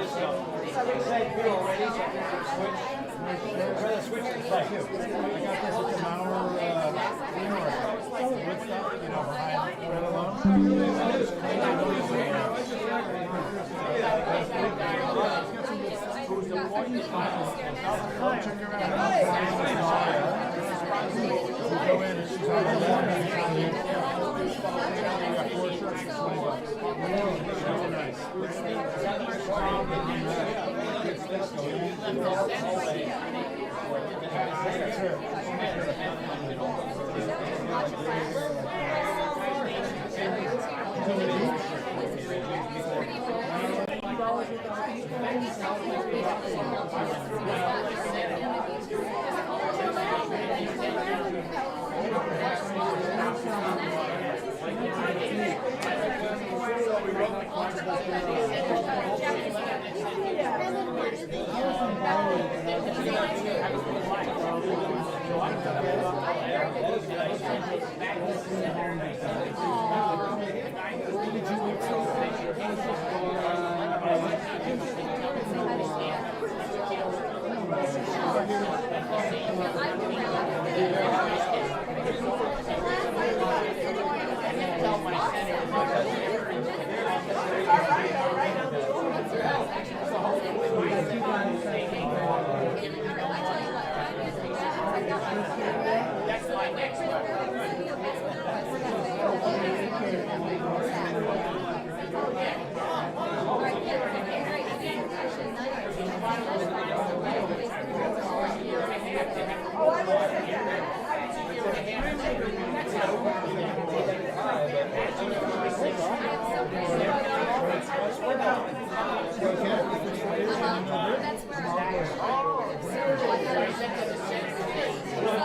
this stuff. It's like you already, so switch. Try to switch to the side. I got this at the Mauer Woodstock, you know, behind right along. Who's the point? Check her out. Go in and she's on the wall. We got 4 shirts for $20. Really nice.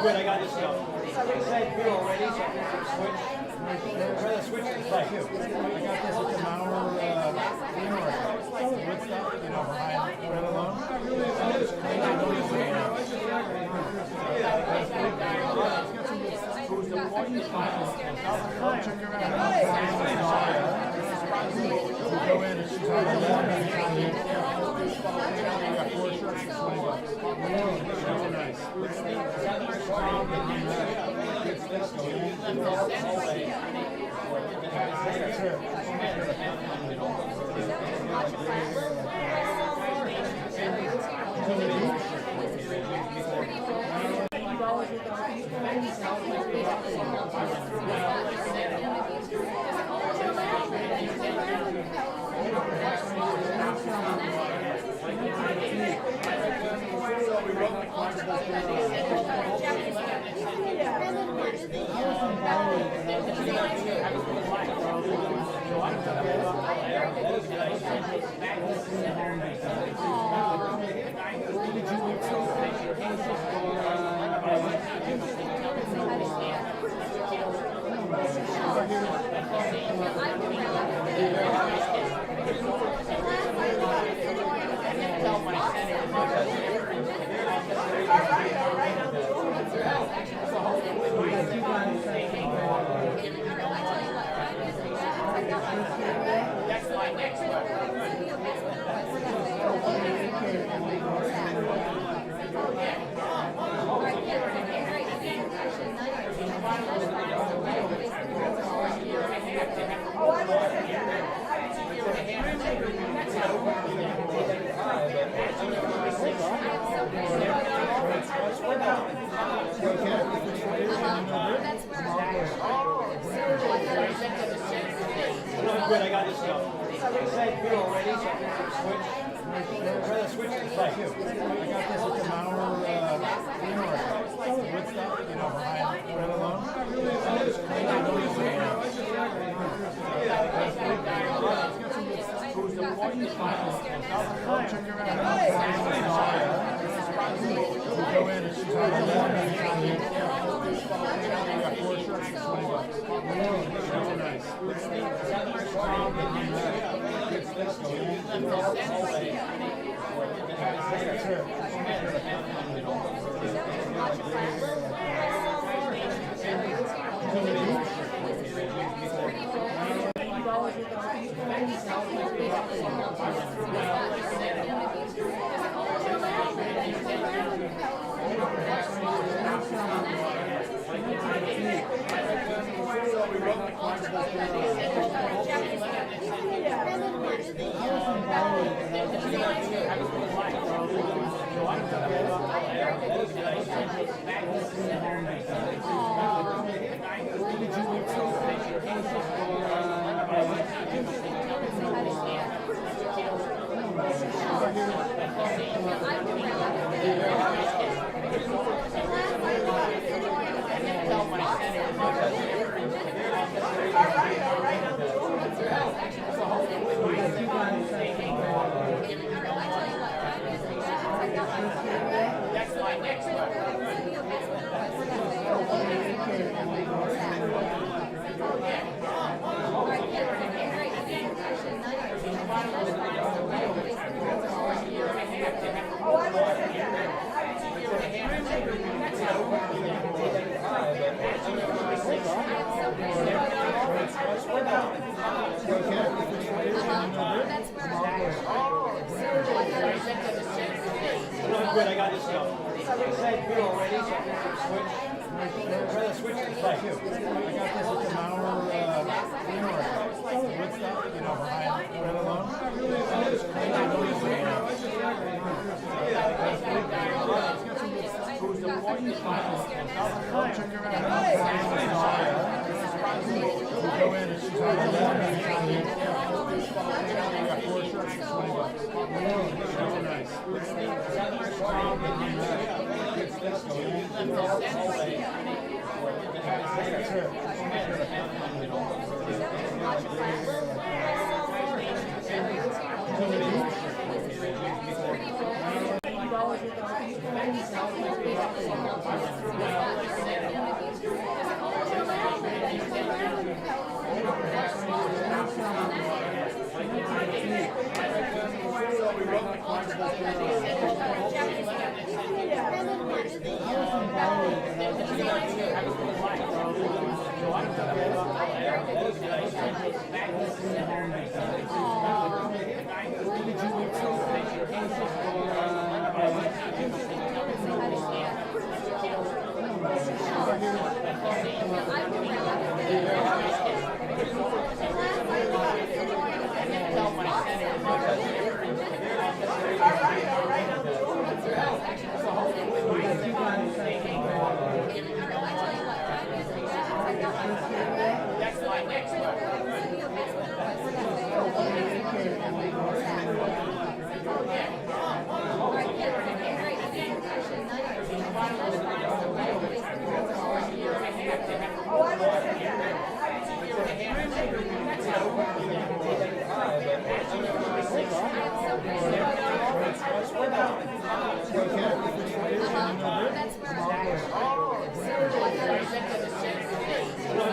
Good, I got this stuff. It's like you already, so switch. Try to switch to the side. I got this at the Mauer Woodstock, you know, behind right along. Who's the point? Check her out. Go in and she's on the wall. We got 4 shirts for $20. Really nice. Good, I got this stuff. It's like you already, so switch. Try to switch to the side. I got this at the Mauer Woodstock, you know, behind right along. Who's the point? Check her out. Go in and she's on the wall. We got 4 shirts for $20. Really nice. $20. Good, I got this stuff. I said good already, so I think it's switch. I'd rather switch to play too. I got this at the Mauer, Woodstock, you know, behind Red Alone. Check her out. Go in and she's on the I got 4 shirts for $20. Really nice.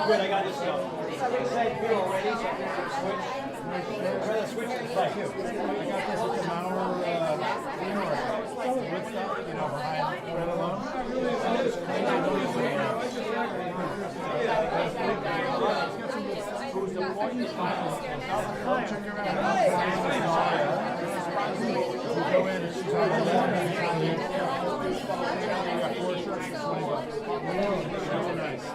Good, I got this stuff. I said good already, so I think it's switch. I'd rather switch to play too. I got this at the Mauer, Woodstock, you know, behind Red Alone. Check her out. Go in and she's on I got 4 shirts for $20. Really nice.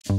Hey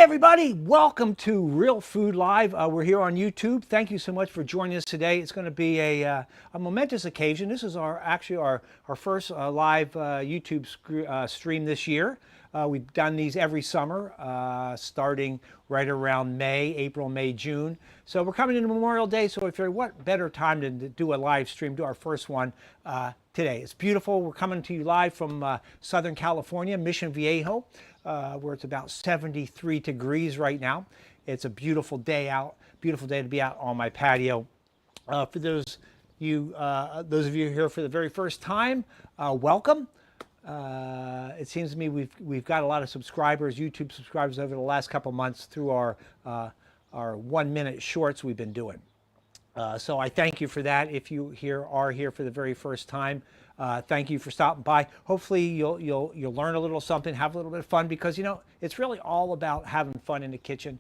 everybody, welcome to Real Food Live. We're here on YouTube. Thank you so much for joining us today. It's going to be a momentous occasion. This is actually our first live YouTube stream this year. We've done these every summer, starting right around April, May, June. So we're coming into Memorial Day, so I figured what better time to do a live stream, do our first one today. It's beautiful. We're coming to you live from Southern California, Mission Viejo, where it's about 73 degrees right now. It's a beautiful day out, beautiful day to be out on my patio. For those of you here for the very first time, welcome. It seems to me we've got a lot of subscribers, YouTube subscribers over the last couple months through our 1-minute shorts we've been doing. So I thank you for that. If you are here for the very first time, thank you for stopping by. Hopefully you'll learn a little something, have a little bit of fun, because you know it's really all about having fun in the kitchen.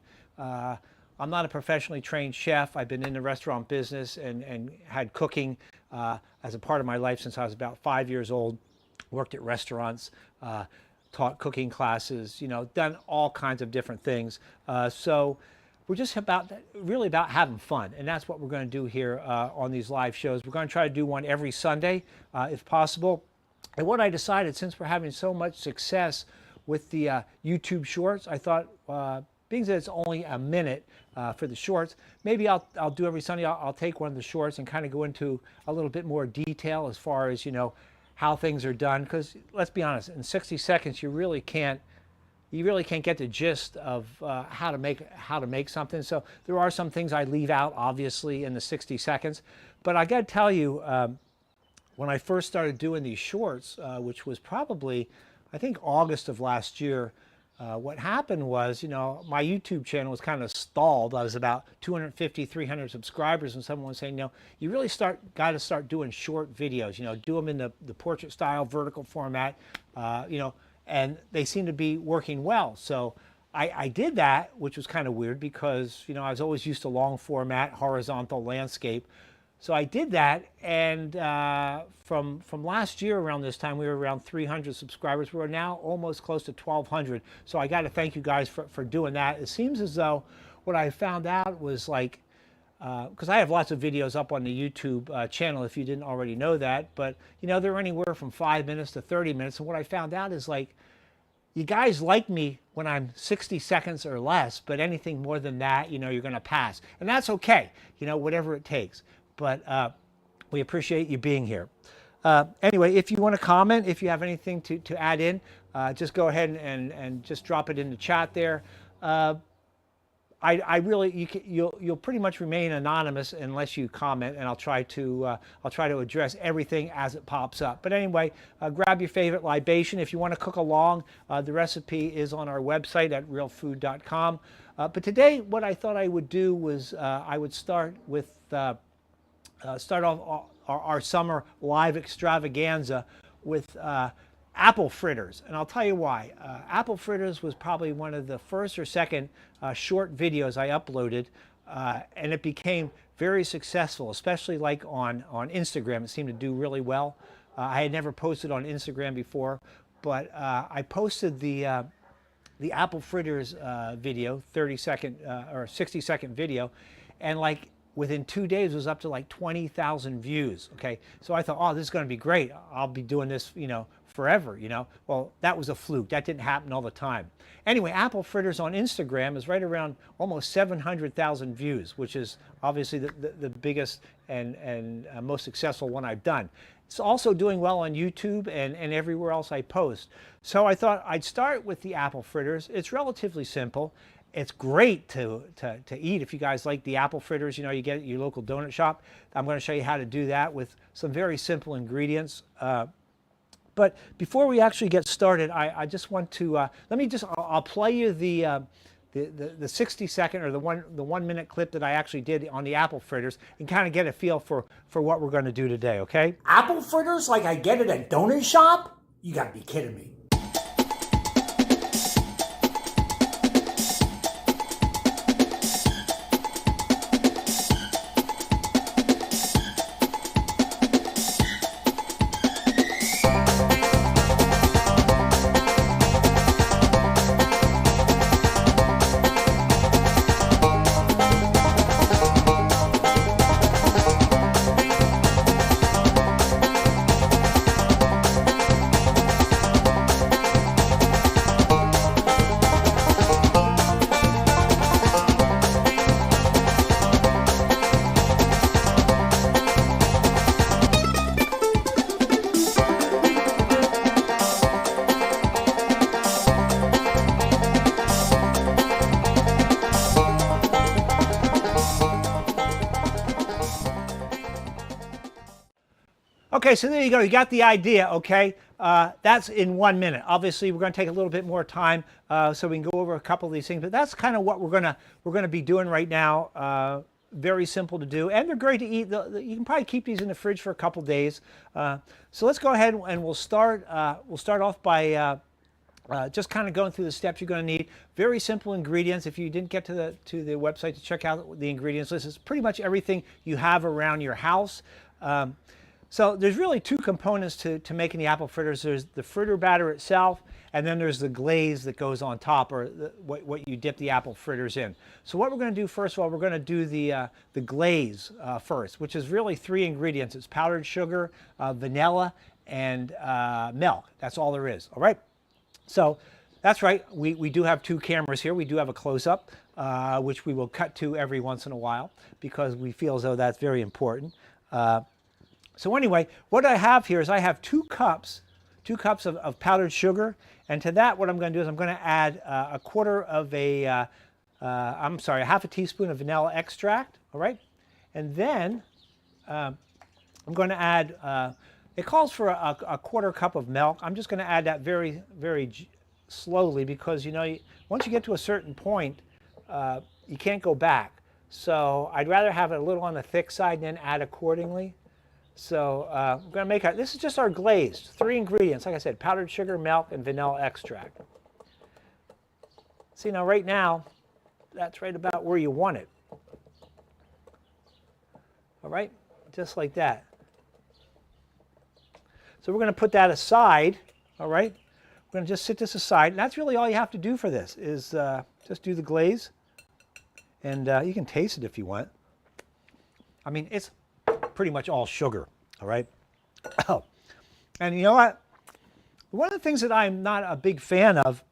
I'm not a professionally trained chef. I've been in the restaurant business and had cooking as a part of my life since I was about 5 years old. Worked at restaurants, taught cooking classes, done all kinds of different things. So we're just really about having fun, and that's what we're going to do here on these live shows. We're going to try to do one every Sunday, if possible. And what I decided, since we're having so much success with the YouTube Shorts, I thought, being that it's only a minute for the shorts, maybe I'll do every Sunday. I'll take one of the shorts and kind of go into a little bit more detail as far as how things are done. Because let's be honest, in 60 seconds you really can't get the gist of how to make something. So there are some things I leave out, obviously, in the 60 seconds. But I got to tell you, when I first started doing these shorts, which was probably, I think, August of last year, what happened was, my YouTube channel was kind of stalled. I was about 250, 300 subscribers, and someone was saying, you really got to start doing short videos, do them in the portrait style, vertical format, and they seem to be working well. So I did that, which was kind of weird because, I was always used to long format, horizontal landscape. So I did that, and from last year around this time, we were around 300 subscribers. We're now almost close to 1,200. So I got to thank you guys for doing that. It seems as though what I found out was like, because I have lots of videos up on the YouTube channel, if you didn't already know that, but they're anywhere from 5 minutes to 30 minutes. And what I found out is, like, you guys like me when I'm 60 seconds or less, but anything more than that, you're going to pass. And that's okay, whatever it takes. But we appreciate you being here. Anyway, if you want to comment, if you have anything to add in, just go ahead and just drop it in the chat there. You'll pretty much remain anonymous unless you comment, and I'll try to address everything as it pops up. But anyway, grab your favorite libation. If you want to cook along, the recipe is on our website at riehlfood.com. But today, what I thought I would do was I would start with start off our summer live extravaganza with apple fritters. And I'll tell you why. Apple fritters was probably one of the first or second short videos I uploaded, and it became very successful, especially like on Instagram. It seemed to do really well. I had never posted on Instagram before, but I posted the apple fritters video, 30-second or 60-second video, and like within 2 days it was up to like 20,000 views. Okay, so I thought, oh, this is going to be great. I'll be doing this, forever. Well, that was a fluke. That didn't happen all the time. Anyway, apple fritters on Instagram is right around almost 700,000 views, which is obviously the biggest and most successful one I've done. It's also doing well on YouTube and everywhere else I post. So I thought I'd start with the apple fritters. It's relatively simple. It's great to eat if you guys like the apple fritters. You get it at your local donut shop. I'm going to show you how to do that with some very simple ingredients. But before we actually get started, I just want to I'll play you the 60-second or the 1 minute clip that I actually did on the apple fritters and kind of get a feel for what we're going to do today. Okay? Apple fritters like I get it at donut shop? You got to be kidding me. Okay, so there you go. You got the idea, okay? That's in 1 minute. Obviously, we're going to take a little bit more time so we can go over a couple of these things, but that's kind of what we're going to be doing right now. Very simple to do, and they're great to eat. You can probably keep these in the fridge for a couple days. So let's go ahead and we'll start off by just kind of going through the steps you're going to need. Very simple ingredients. If you didn't get to the website to check out the ingredients list, it's pretty much everything you have around your house. So there's really two components to making the apple fritters. There's the fritter batter itself, and then there's the glaze that goes on top, or what you dip the apple fritters in. So what we're going to do first of all, we're going to do the glaze first, which is really 3 ingredients. It's powdered sugar, vanilla, and milk. That's all there is. All right. So that's right. We do have 2 cameras here. We do have a close-up, which we will cut to every once in a while because we feel as though that's very important. So anyway, what I have here is I have 2 cups of powdered sugar, and to that what I'm going to do is I'm going to add a half a teaspoon of vanilla extract, all right? And then I'm going to add, it calls for a 1/4 cup of milk. I'm just going to add that very, very slowly because, you know, once you get to a certain point, you can't go back. So I'd rather have it a little on the thick side and then add accordingly. So we're going to make this is just our glazed 3 ingredients. Like I said, powdered sugar, milk, and vanilla extract. See, now right now, that's right about where you want it. All right, just like that. So we're going to put that aside. All right, we're going to just sit this aside. And that's really all you have to do for this is just do the glaze. And you can taste it if you want. I mean, it's pretty much all sugar, all right? Oh, and you know what? One of the things that I'm not a big fan of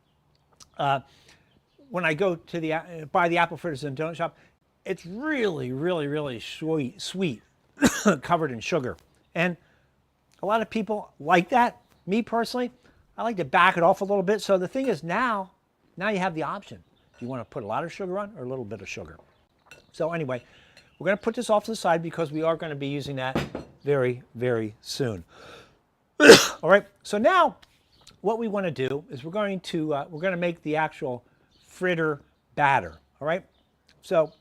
when I go to buy the apple fritters in the donut shop, it's really, really, really sweet, covered in sugar. And a lot of people like that. Me personally, I like to back it off a little bit. So the thing is now you have the option. Do you want to put a lot of sugar on or a little bit of sugar? So anyway, we're going to put this off to the side because we are going to be using that very, very soon. All right, so now what we want to do is we're going to make the actual fritter batter. All right, so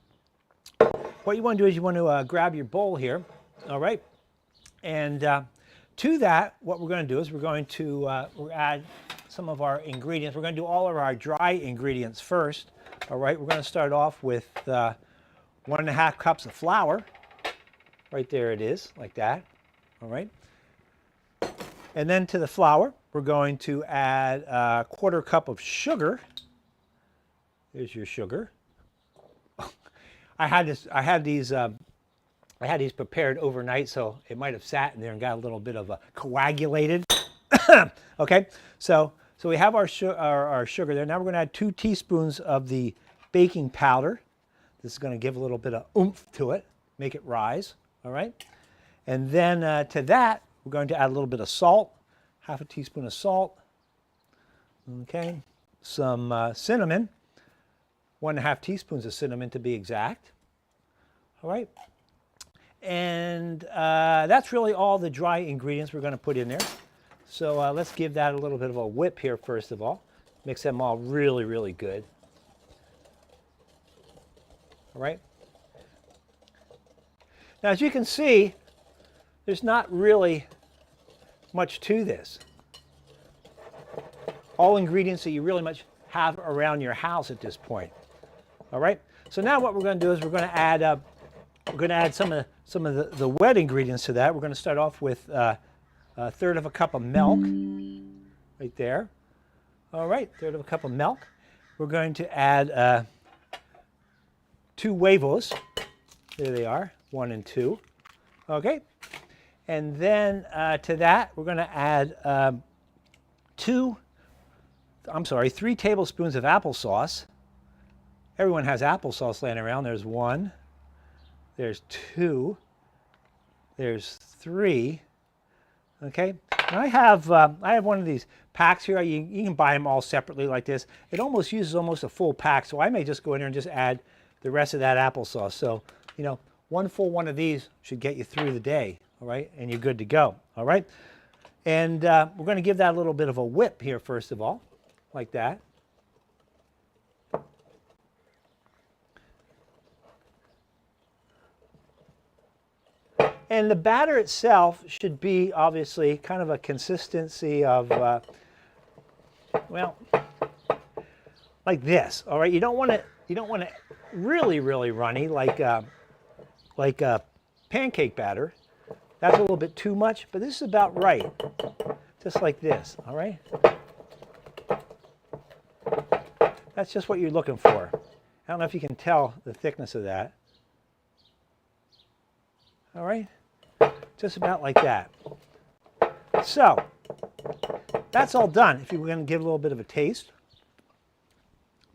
what you want to do is you want to grab your bowl here. All right, and to that, what we're going to do is we're going to add some of our ingredients. We're going to do all of our dry ingredients first. All right, we're going to start off with 1½ cups of flour. Right there it is, like that. All right. And then to the flour, we're going to add a 1/4 cup of sugar. There's your sugar. I had these prepared overnight, so it might have sat in there and got a little bit of a coagulated. Okay, so we have our sugar there. Now we're going to add 2 teaspoons of the baking powder. This is going to give a little bit of oomph to it, make it rise, all right? And then to that, we're going to add a little bit of salt, half a teaspoon of salt, okay? Some cinnamon, 1½ teaspoons of cinnamon to be exact, all right? And that's really all the dry ingredients we're going to put in there. So let's give that a little bit of a whip here first of all. Mix them all really, really good. All right. Now, as you can see, there's not really much to this. All ingredients that you really much have around your house at this point. All right. So now what we're going to do is we're going to add some of the wet ingredients to that. We're going to start off with 1/3 cup of milk, right there. All right, 1/3 cup of milk. We're going to add 2 huevos. There they are, 1 and 2. Okay, and then to that we're going to add 3 tablespoons of applesauce. Everyone has applesauce laying around. There's 1, there's 2, there's 3. Okay, and I have one of these packs here. You can buy them all separately like this. It uses almost a full pack, so I may just go in there and just add the rest of that applesauce. So, you know, one full one of these should get you through the day, all right, and you're good to go, all right? And we're going to give that a little bit of a whip here first of all, like that. And the batter itself should be obviously kind of a consistency of, well, like this. All right, you don't want it really runny like a pancake batter. That's a little bit too much, but this is about right. Just like this. All right. That's just what you're looking for. I don't know if you can tell the thickness of that. All right, just about like that. So that's all done. If you were going to give a little bit of a taste,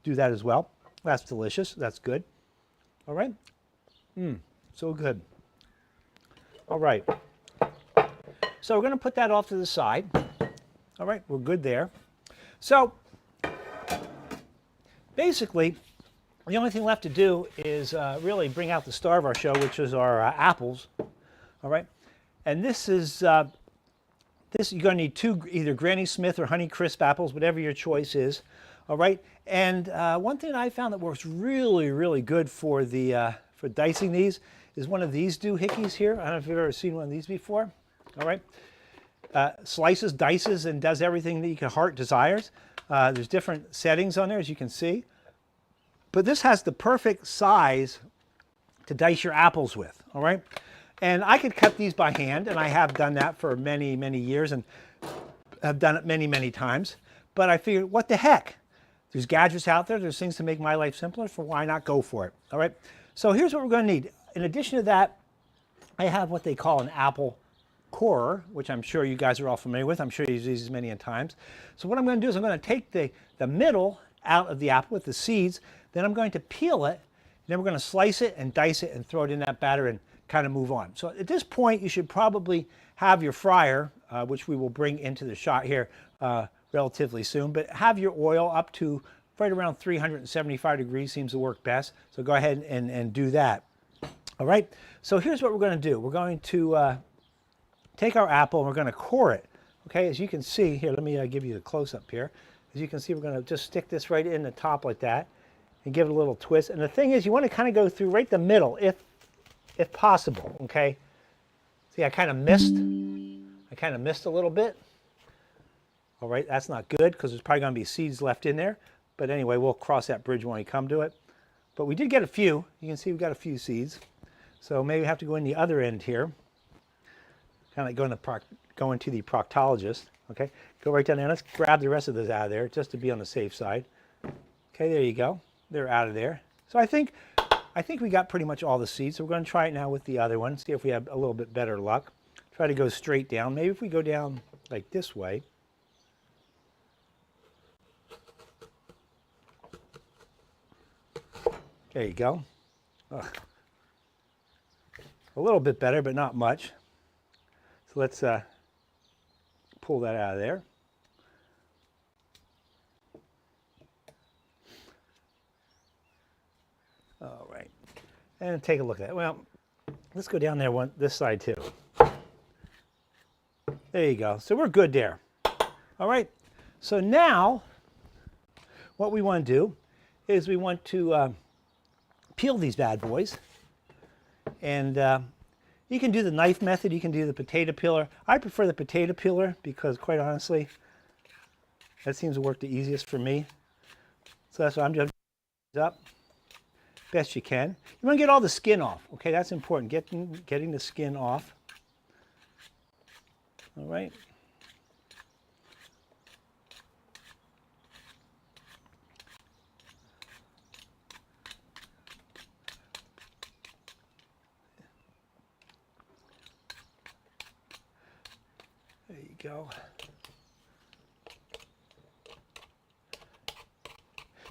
do that as well. That's delicious. That's good. All right. So good. All right. So we're going to put that off to the side. All right, we're good there. So basically, the only thing left to do is really bring out the star of our show, which is our apples. All right, and this is you're going to need two either Granny Smith or Honey Crisp apples, whatever your choice is. All right, and one thing I found that works really good for the for dicing these is one of these doohickeys here. I don't know if you've ever seen one of these before. All right, slices, dices, and does everything that your heart desires. There's different settings on there, as you can see. But this has the perfect size to dice your apples with, all right? And I could cut these by hand, and I have done that for many years, and I've done it many times. But I figured, what the heck? There's gadgets out there, there's things to make my life simpler, so why not go for it, all right? So here's what we're gonna need. In addition to that, I have what they call an apple corer, which I'm sure you guys are all familiar with. I'm sure you've used these many times. So what I'm going to do is I'm going to take the middle out of the apple with the seeds, then I'm going to peel it, then we're going to slice it and dice it and throw it in that batter and kind of move on. So at this point, you should probably have your fryer, which we will bring into the shot here relatively soon, but have your oil up to right around 375 degrees seems to work best. So go ahead and do that. All right, so here's what we're going to do. We're going to take our apple and we're going to core it. Okay, as you can see here, let me give you the close-up here. As you can see, we're going to just stick this right in the top like that and give it a little twist. And the thing is, you want to kind of go through right the middle if possible, okay? See, I kind of missed a little bit. All right, that's not good because there's probably going to be seeds left in there. But anyway, we'll cross that bridge when we come to it. But we did get a few. You can see we got a few seeds. So maybe we have to go in the other end here. Kind of like going to the proctologist, okay? Go right down there. Let's grab the rest of this out of there just to be on the safe side. Okay, there you go. They're out of there. So I think we got pretty much all the seeds. So we're going to try it now with the other one, see if we have a little bit better luck. Try to go straight down. Maybe if we go down like this way. There you go. Ugh. A little bit better, but not much. So let's pull that out of there. All right, and take a look at it. Well, let's go down there this side too. There you go. So we're good there. All right. So now, what we want to do is we want to peel these bad boys, and you can do the knife method, you can do the potato peeler. I prefer the potato peeler because, quite honestly, that seems to work the easiest for me. So that's what I'm just up best you can. You want to get all the skin off, okay? That's important, getting the skin off. All right. There you go.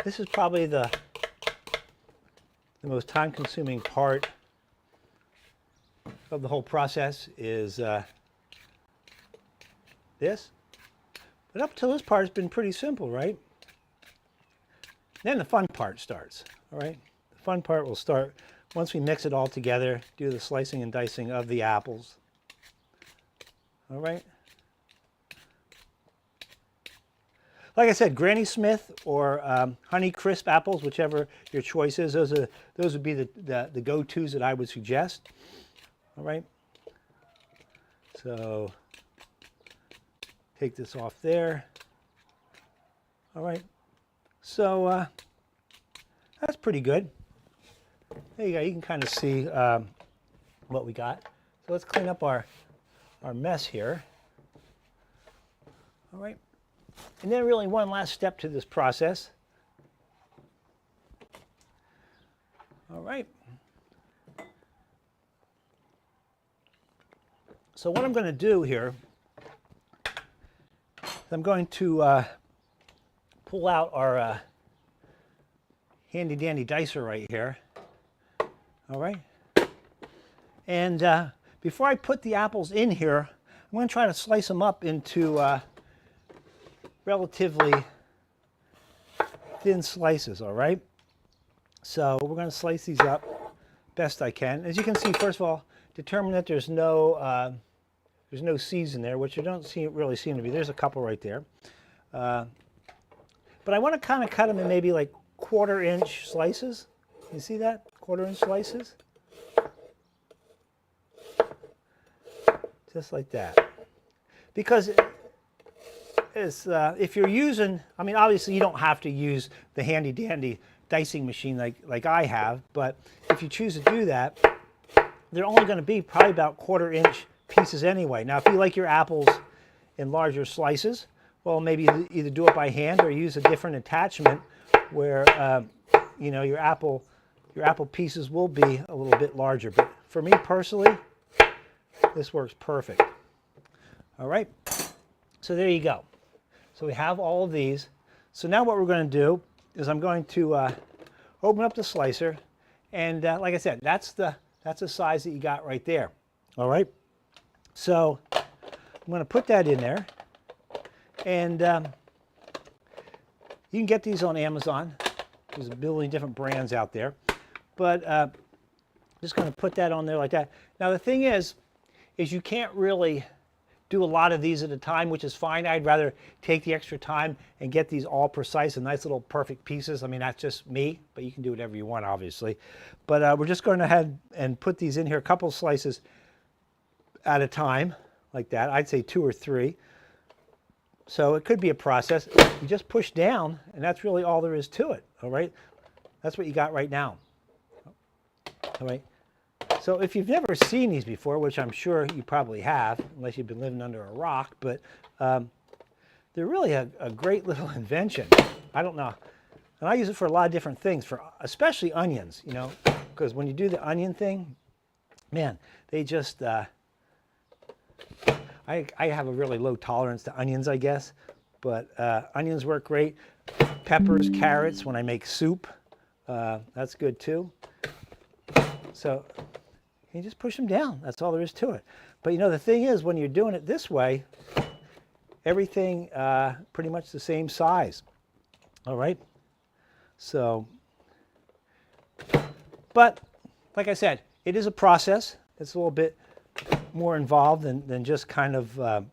This is probably the most time-consuming part of the whole process is this. But up till this part has been pretty simple, right? Then the fun part starts, all right? The fun part will start once we mix it all together, do the slicing and dicing of the apples. All right? Like I said, Granny Smith or Honey Crisp apples, whichever your choice is, those would be the go-tos that I would suggest. All right. So take this off there. All right. So that's pretty good. There you go. You can kind of see what we got. So let's clean up our mess here. All right. And then really one last step to this process. All right. So what I'm going to do here, I'm going to pull out our handy dandy dicer right here. All right. And before I put the apples in here, I'm going to try to slice them up into relatively thin slices, all right? So we're going to slice these up best I can. As you can see, first of all, determine that there's no seeds in there, which you don't really seem to be. There's a couple right there. But I want to kind of cut them in maybe like 1/4 inch slices. You see that? 1/4 inch slices. Just like that. Because if you're using, I mean, obviously you don't have to use the handy dandy dicing machine like I have, but if you choose to do that, they're only going to be probably about 1/4 inch pieces anyway. Now, if you like your apples in larger slices, well, maybe either do it by hand or use a different attachment where you know, your apple pieces will be a little bit larger. But for me personally, this works perfect. All right, so there you go. So we have all of these. So now what we're going to do is I'm going to open up the slicer, and like I said, that's the size that you got right there. All right. So I'm going to put that in there, and you can get these on Amazon. There's a billion different brands out there, but just going to put that on there like that. Now the thing is you can't really do a lot of these at a time, which is fine. I'd rather take the extra time and get these all precise and nice little perfect pieces. I mean, that's just me, but you can do whatever you want, obviously. But we're just going ahead and put these in here, a couple slices at a time, like that. I'd say 2 or 3. So it could be a process. You just push down, and that's really all there is to it, all right? That's what you got right now, all right? So if you've never seen these before, which I'm sure you probably have, unless you've been living under a rock, but they're really a great little invention. I don't know. And I use it for a lot of different things, for especially onions, you know, because when you do the onion thing, man, they just, I have a really low tolerance to onions, I guess, but onions work great. Peppers, carrots, when I make soup, that's good too. So you just push them down. That's all there is to it. But you know, the thing is, when you're doing it this way, everything pretty much the same size. All right? So, but like I said, it is a process. It's a little bit more involved than just kind of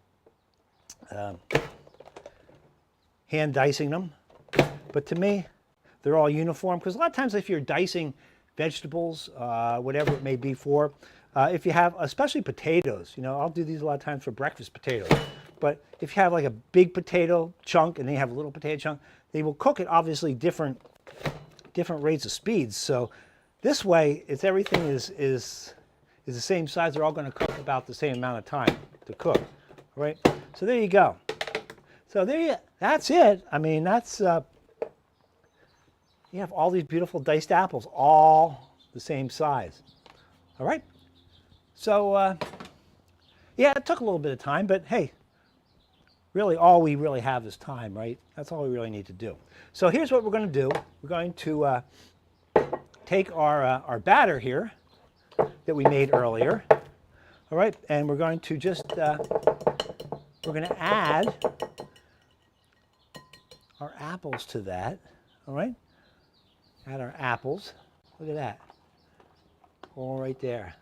hand dicing them. But to me, they're all uniform, because a lot of times if you're dicing vegetables, whatever it may be for, if you have, especially potatoes, you know, I'll do these a lot of times for breakfast potatoes. But if you have like a big potato chunk and then you have a little potato chunk, they will cook at obviously different rates of speeds. So this way, it's everything is the same size. They're all going to cook about the same amount of time to cook, right? So there you go. So that's it. I mean, that's you have all these beautiful diced apples, all the same size. All right. So yeah, it took a little bit of time, but hey, really all we really have is time, right? That's all we really need to do. So here's what we're going to do. We're going to take our batter here that we made earlier. All right, and we're going to just we're going to add our apples to that. All right, add our apples. Look at that, all right there.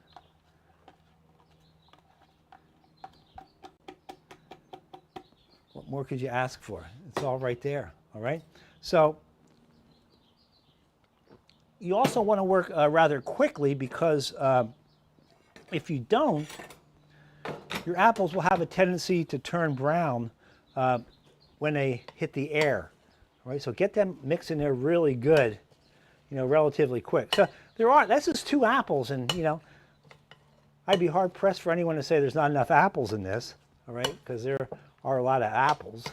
What more could you ask for? It's all right there. All right, so you also want to work rather quickly, because if you don't, your apples will have a tendency to turn brown when they hit the air. All right, so get them mixed in there really good, you know, relatively quick. So that's just 2 apples, and you know, I'd be hard pressed for anyone to say there's not enough apples in this, all right, because there are a lot of apples,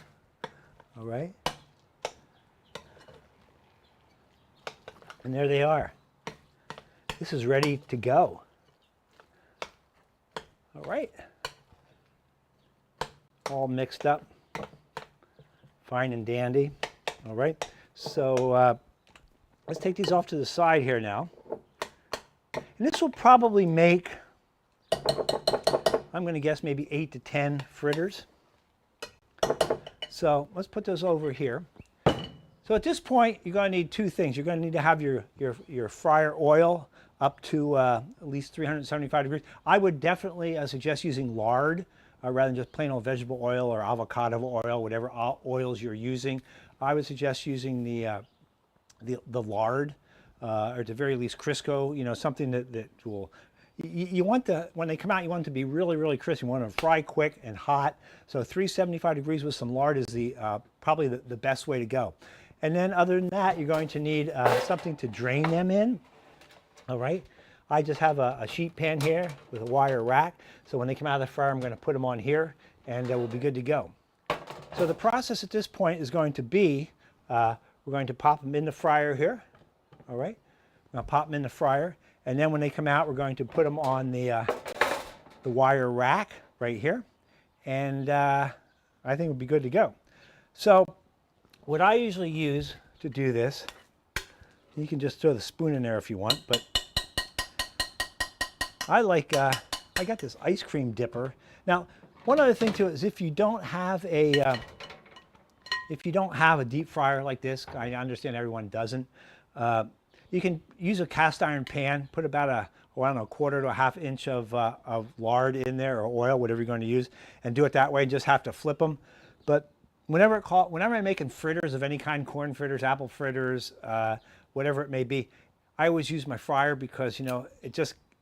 all right. And there they are. This is ready to go. All right. All mixed up, fine and dandy. All right. So let's take these off to the side here now. And this will probably make, I'm going to guess maybe 8 to 10 fritters. So let's put those over here. So at this point, you're going to need 2 things. You're going to need to have your fryer oil up to at least 375 degrees. I would definitely suggest using lard rather than just plain old vegetable oil or avocado oil, whatever oils you're using. I would suggest using the lard, or at the very least Crisco, you know, something that will, you want when they come out, you want them to be really, really crisp. You want them to fry quick and hot. So 375 degrees with some lard is probably the best way to go. And then other than that, you're going to need something to drain them in. All right. I just have a sheet pan here with a wire rack. So when they come out of the fryer, I'm going to put them on here and we'll be good to go. So the process at this point is going to be, we're going to pop them in the fryer here. All right. I'm going to pop them in the fryer. And then when they come out, we're going to put them on the wire rack right here. And I think we'll be good to go. So what I usually use to do this, you can just throw the spoon in there if you want, but I got this ice cream dipper. Now, one other thing too is if you don't have a deep fryer like this, I understand everyone doesn't, you can use a cast iron pan, put about I don't know, 1/4 to a 1/2 inch of lard in there, or oil, whatever you're going to use, and do it that way. Just have to flip them. But whenever I'm making fritters of any kind, corn fritters, apple fritters, whatever it may be, I always use my fryer because, you know,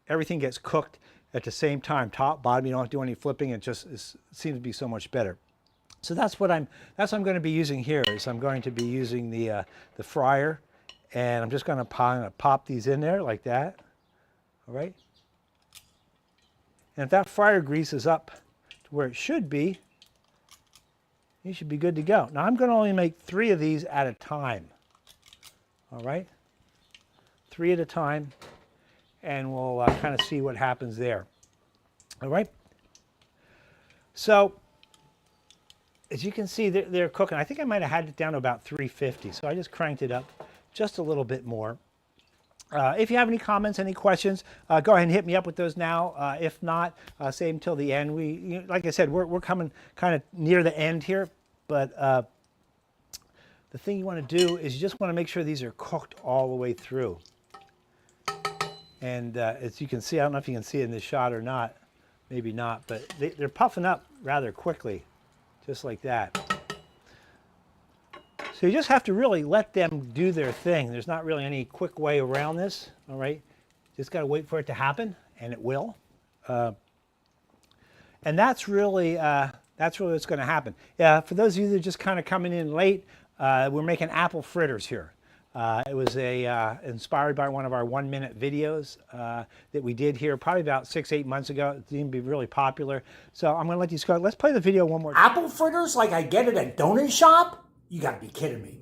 everything gets cooked at the same time, top, bottom. You don't have to do any flipping. It seems to be so much better. So that's what I'm going to be using here. Is I'm going to be using the fryer, and I'm just going to pop these in there like that. All right. And if that fryer grease is up to where it should be, you should be good to go. Now I'm going to only make 3 of these at a time. All right. 3 at a time, and we'll kind of see what happens there. All right. So as you can see, they're cooking. I think I might have had it down to about 350, so I just cranked it up just a little bit more. If you have any comments, any questions, go ahead and hit me up with those now. If not, save them till the end. Like I said, we're coming kind of near the end here, but the thing you want to do is you just want to make sure these are cooked all the way through. And as you can see, I don't know if you can see it in this shot or not, maybe not, but they're puffing up rather quickly, just like that. So you just have to really let them do their thing. There's not really any quick way around this, all right? Just got to wait for it to happen, and it will. And that's really what's going to happen. For those of you that are just kind of coming in late, we're making apple fritters here. It was inspired by one of our 1-minute videos that we did here probably about 6-8 months ago. It seemed to be really popular. So I'm going to let these go. Let's play the video one more time. Apple fritters like I get it at donut shop? You gotta be kidding me.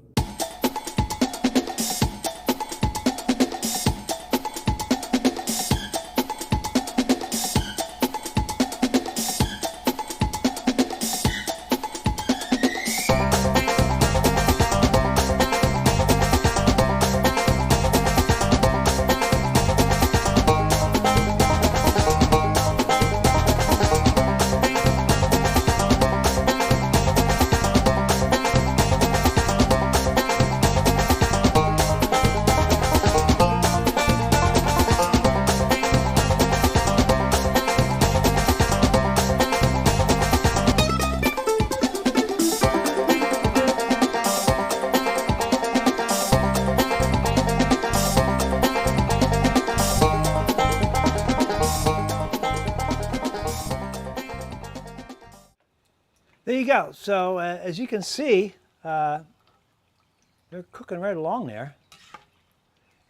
There you go. So as you can see, They're cooking right along there.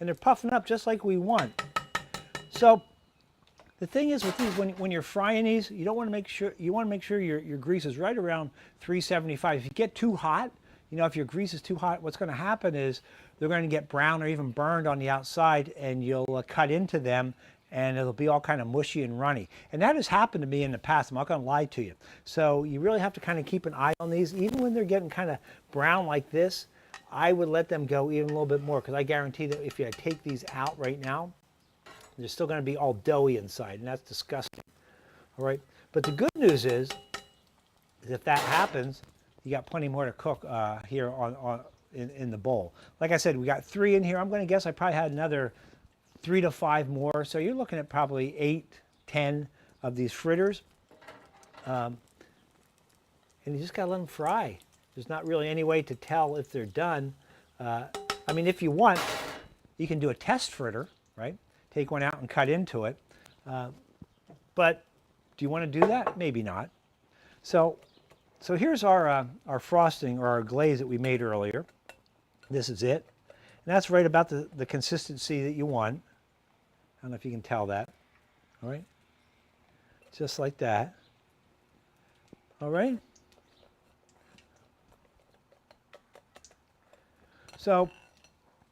And they're puffing up just like we want. So the thing is with these, when you're frying these, you want to make sure your grease is right around 375. If you get too hot, if your grease is too hot, what's going to happen is they're going to get brown or even burned on the outside, and you'll cut into them, and it'll be all kind of mushy and runny. And that has happened to me in the past. I'm not going to lie to you. So you really have to kind of keep an eye on these. Even when they're getting kind of brown like this, I would let them go even a little bit more, because I guarantee that if you take these out right now, they're still going to be all doughy inside, and that's disgusting. All right. But the good news is if that happens, you got plenty more to cook here in the bowl. Like I said, we got 3 in here. I'm going to guess I probably had another 3 to 5 more. So you're looking at probably 8, 10 of these fritters. And you just got to let them fry. There's not really any way to tell if they're done. I mean, if you want, you can do a test fritter, right? Take one out and cut into it. But do you want to do that? Maybe not. So here's our frosting, or our glaze that we made earlier. This is it. And that's right about the consistency that you want. I don't know if you can tell that. All right. Just like that. All right. So,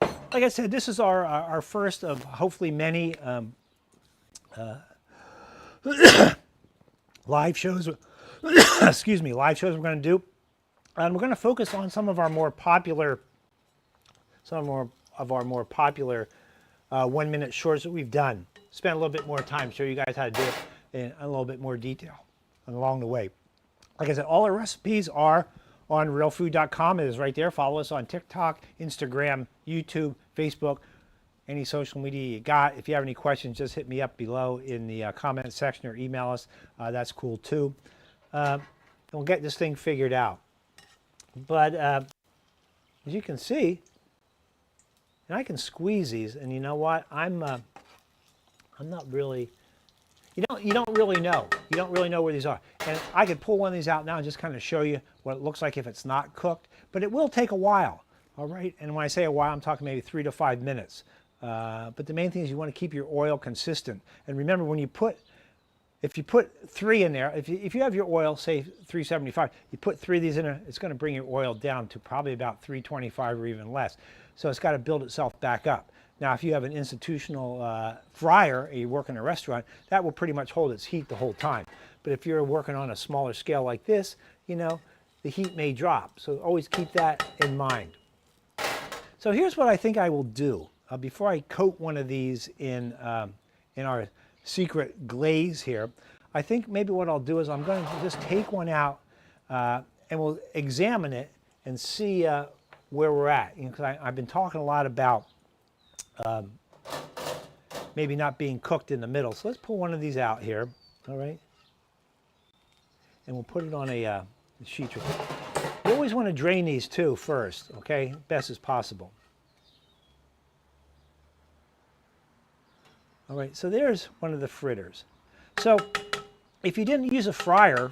like I said, this is our first of hopefully many live shows. Excuse me, live shows we're going to do. And we're going to focus on some of our more popular, 1-minute shorts that we've done. Spend a little bit more time, show you guys how to do it in a little bit more detail along the way. Like I said, all our recipes are on realfood.com. It is right there. Follow us on TikTok, Instagram, YouTube, Facebook, any social media you got. If you have any questions, just hit me up below in the comment section or email us. That's cool too. We'll get this thing figured out. But as you can see, and I can squeeze these, and you know what? I'm not really. You don't really know. You don't really know where these are. And I could pull one of these out now and just kind of show you what it looks like if it's not cooked. But it will take a while. All right. And when I say a while, I'm talking maybe 3 to 5 minutes. But the main thing is you want to keep your oil consistent. And remember, if you put 3 in there, if you have your oil, say 375, you put 3 of these in there, it's going to bring your oil down to probably about 325 or even less. So it's got to build itself back up. Now, if you have an institutional fryer, or you work in a restaurant, that will pretty much hold its heat the whole time. But if you're working on a smaller scale like this, the heat may drop. So always keep that in mind. So here's what I think I will do. Before I coat one of these in our secret glaze here, I think maybe what I'll do is I'm going to just take one out and we'll examine it and see where we're at. Because I've been talking a lot about maybe not being cooked in the middle. So let's pull one of these out here, all right? And we'll put it on a sheet. You always want to drain these too first, okay? Best as possible. All right, so there's one of the fritters. So if you didn't use a fryer,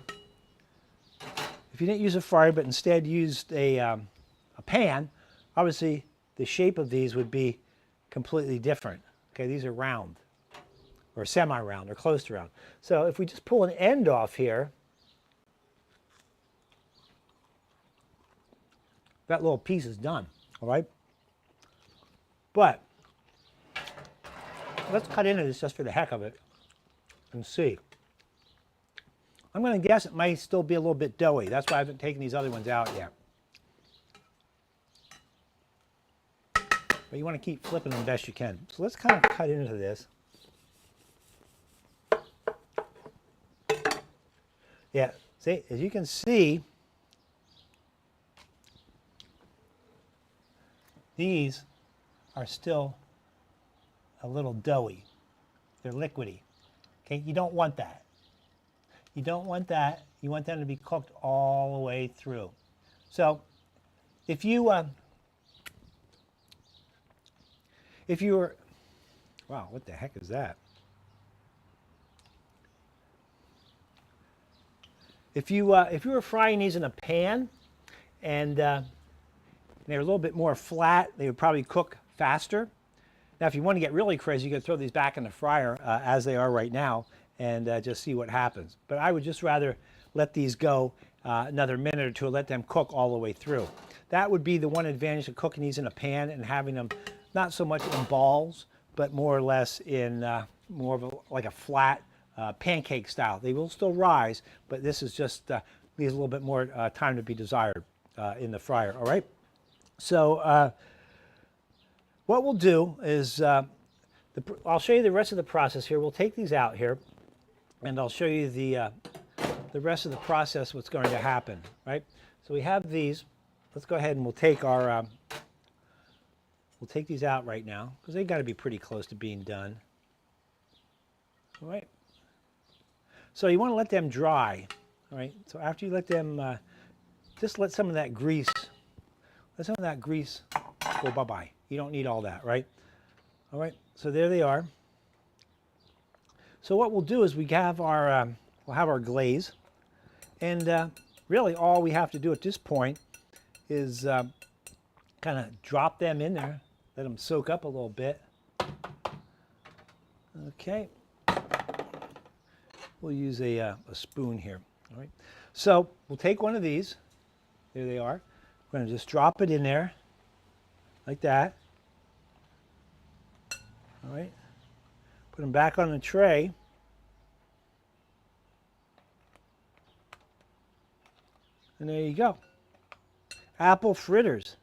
but instead used a pan, obviously the shape of these would be completely different. Okay, these are round, or semi-round, or close to round. So if we just pull an end off here, that little piece is done, all right? But let's cut into this just for the heck of it and see. I'm going to guess it might still be a little bit doughy. That's why I haven't taken these other ones out yet. But you want to keep flipping them best you can. So let's kind of cut into this. Yeah, see, as you can see, these are still a little doughy. They're liquidy. Okay, you don't want that. You don't want that. You want them to be cooked all the way through. So if you were, wow, what the heck is that? If you were frying these in a pan, and they're a little bit more flat, they would probably cook faster. Now, if you want to get really crazy, you could throw these back in the fryer as they are right now and just see what happens. But I would just rather let these go another minute or two, let them cook all the way through. That would be the one advantage of cooking these in a pan and having them not so much in balls, but more or less in more of like a flat pancake style. They will still rise, but this is just leaves a little bit more time to be desired in the fryer. All right. So what we'll do is I'll show you the rest of the process here. We'll take these out here, and I'll show you the rest of the process, what's going to happen. Right. So we have these. Let's go ahead and we'll take our we'll take these out right now because they've got to be pretty close to being done. All right. So you want to let them dry. All right. So after you let them, just let some of that grease, go bye-bye. You don't need all that, right? All right. So there they are. So what we'll do is we'll have our glaze, and really all we have to do at this point is kind of drop them in there, let them soak up a little bit. Okay. We'll use a spoon here. All right. So we'll take one of these. There they are. We're going to just drop it in there like that. All right. Put them back on the tray. And there you go. Apple fritters.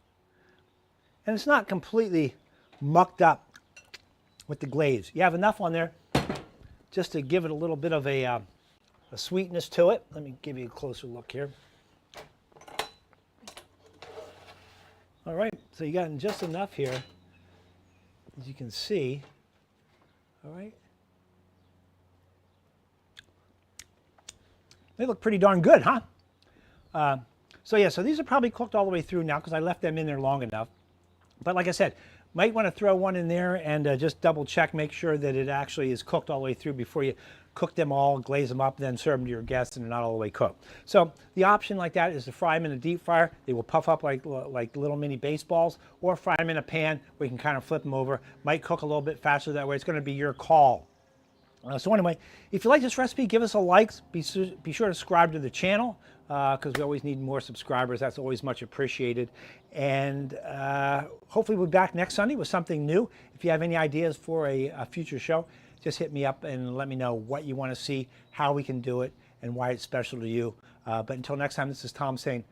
And it's not completely mucked up with the glaze. You have enough on there just to give it a little bit of a sweetness to it. Let me give you a closer look here. All right, so you got just enough here, as you can see. All right. They look pretty darn good, huh? So yeah, so these are probably cooked all the way through now because I left them in there long enough. But like I said, might want to throw one in there and just double check, make sure that it actually is cooked all the way through before you cook them all, glaze them up, then serve them to your guests and they're not all the way cooked. So the option like that is to fry them in a deep fryer. They will puff up like little mini baseballs, or fry them in a pan where you can kind of flip them over. Might cook a little bit faster that way. It's going to be your call. So anyway, if you like this recipe, give us a like. Be sure to subscribe to the channel because we always need more subscribers. That's always much appreciated. And hopefully we'll be back next Sunday with something new. If you have any ideas for a future show, just hit me up and let me know what you want to see, how we can do it, and why it's special to you. But until next time, this is Tom saying,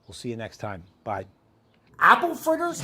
we'll see you next time. Bye. Apple fritters?